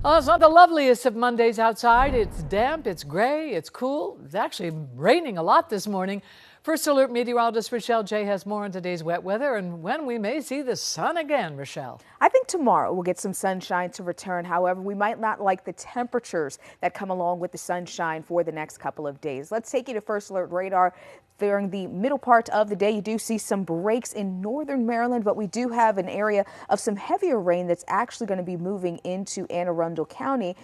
Oh, it's not the loveliest of Mondays outside. It's damp, it's gray, it's cool. It's actually raining a lot this morning. First Alert meteorologist Rochelle Jay has more on today's wet weather and when we may see the sun again, Rochelle. I think tomorrow we'll get some sunshine to return. However, we might not like the temperatures that come along with the sunshine for the next couple of days. Let's take you to First Alert radar. During the middle part of the day, you do see some breaks in northern Maryland, but we do have an area of some heavier rain that's actually going to be moving into Anne Arundel County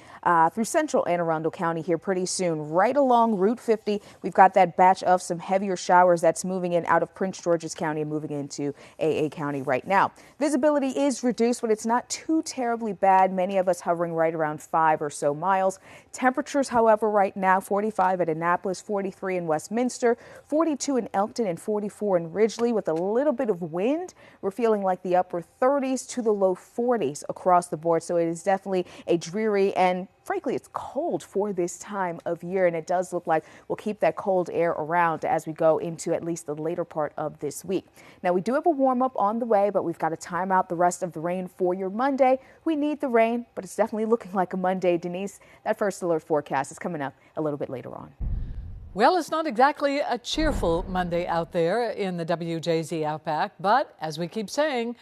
through central Anne Arundel County here pretty soon. Right along Route 50, we've got that batch of some heavier showers that's moving in out of Prince George's County and moving into AA County right now. Visibility is reduced, but it's not too terribly bad. Many of us hovering right around 5 or so miles. Temperatures, however, right now 45 at Annapolis, 43 in Westminster, 42 in Elkton, and 44 in Ridgely. With a little bit of wind, we're feeling like the upper 30s to the low 40s across the board. So it is definitely a dreary and frankly, it's cold for this time of year, and it does look like we'll keep that cold air around as we go into at least the later part of this week. Now, we do have a warm up on the way, but we've got to time out the rest of the rain for your Monday. We need the rain, but it's definitely looking like a Monday. Denise, that First Alert forecast is coming up a little bit later on. Well, it's not exactly a cheerful Monday out there in the WJZ Outback, but as we keep saying,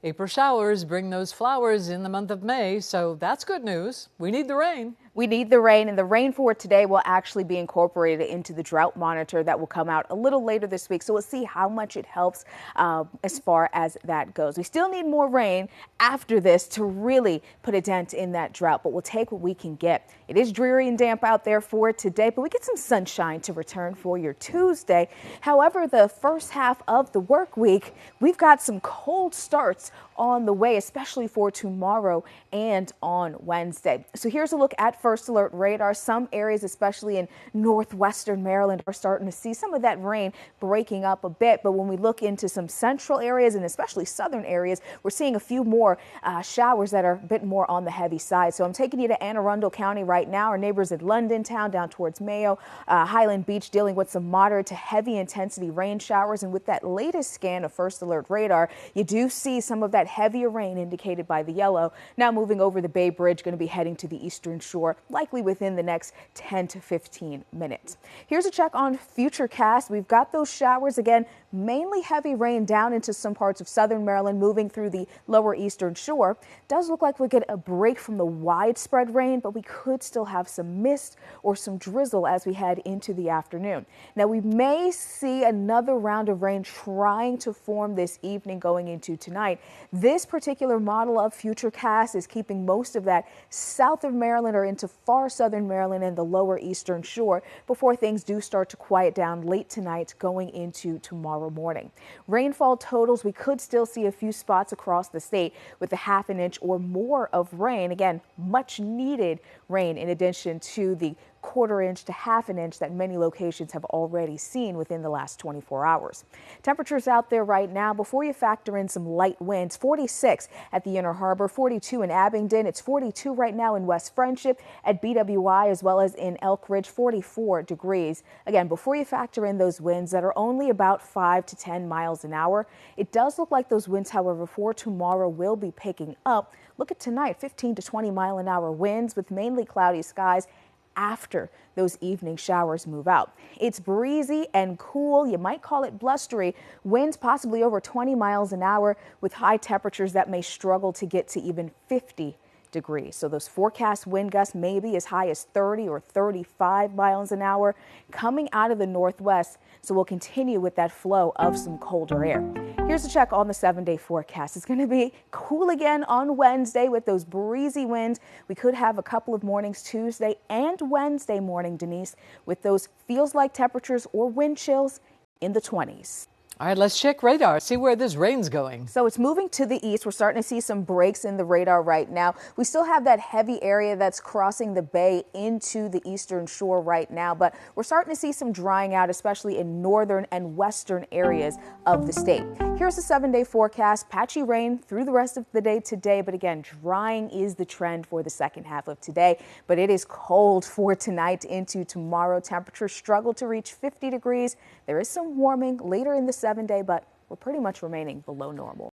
April showers bring those flowers in the month of May, so that's good news. We need the rain. We need the rain, and the rain for today will actually be incorporated into the drought monitor that will come out a little later this week. So we'll see how much it helps as far as that goes. We still need more rain after this to really put a dent in that drought, but we'll take what we can get. It is dreary and damp out there for today, but we get some sunshine to return for your Tuesday. However, the first half of the work week, we've got some cold starts on the way, especially for tomorrow and on Wednesday. So here's a look at First Alert radar. Some areas, especially in northwestern Maryland, are starting to see some of that rain breaking up a bit. But when we look into some central areas and especially southern areas, we're seeing a few more showers that are a bit more on the heavy side. So I'm taking you to Anne Arundel County right now. Our neighbors in London Town down towards Mayo, Highland Beach dealing with some moderate to heavy intensity rain showers. And with that latest scan of First Alert radar, you do see some of that heavier rain indicated by the yellow. Now moving over the Bay Bridge, going to be heading to the eastern shore, likely within the next 10 to 15 minutes. Here's a check on Futurecast. We've got those showers again, mainly heavy rain down into some parts of southern Maryland, moving through the lower eastern shore. Does look like we'll get a break from the widespread rain, but we could still have some mist or some drizzle as we head into the afternoon. Now we may see another round of rain trying to form this evening going into tonight. This particular model of Futurecast is keeping most of that south of Maryland or into far southern Maryland and the lower eastern shore before things do start to quiet down late tonight going into tomorrow morning. Rainfall totals, we could still see a few spots across the state with a half an inch or more of rain. Again, much needed rain in addition to the quarter inch to half an inch that many locations have already seen within the last 24 hours. Temperatures out there right now, before you factor in some light winds, 46 at the Inner Harbor, 42 in Abingdon. It's 42 right now in West Friendship at BWI as well as in Elk Ridge, 44 degrees. Again, before you factor in those winds that are only about 5 to 10 miles an hour, it does look like those winds, however, for tomorrow will be picking up. Look at tonight, 15 to 20 mile an hour winds with mainly cloudy skies after those evening showers move out. It's breezy and cool. You might call it blustery. Winds possibly over 20 miles an hour with high temperatures that may struggle to get to even 50 degrees. So those forecast wind gusts may be as high as 30 or 35 miles an hour coming out of the northwest. So we'll continue with that flow of some colder air. Here's a check on the 7-day forecast. It's going to be cool again on Wednesday with those breezy winds. We could have a couple of mornings Tuesday and Wednesday morning, Denise, with those feels like temperatures or wind chills in the 20s. All right, let's check radar, see where this rain's going. So it's moving to the east. We're starting to see some breaks in the radar right now. We still have that heavy area that's crossing the bay into the eastern shore right now, but we're starting to see some drying out, especially in northern and western areas of the state. Here's the 7-day forecast. Patchy rain through the rest of the day today, but again, drying is the trend for the second half of today. But it is cold for tonight into tomorrow. Temperatures struggle to reach 50 degrees. There is some warming later in the 7-day, but we're pretty much remaining below normal.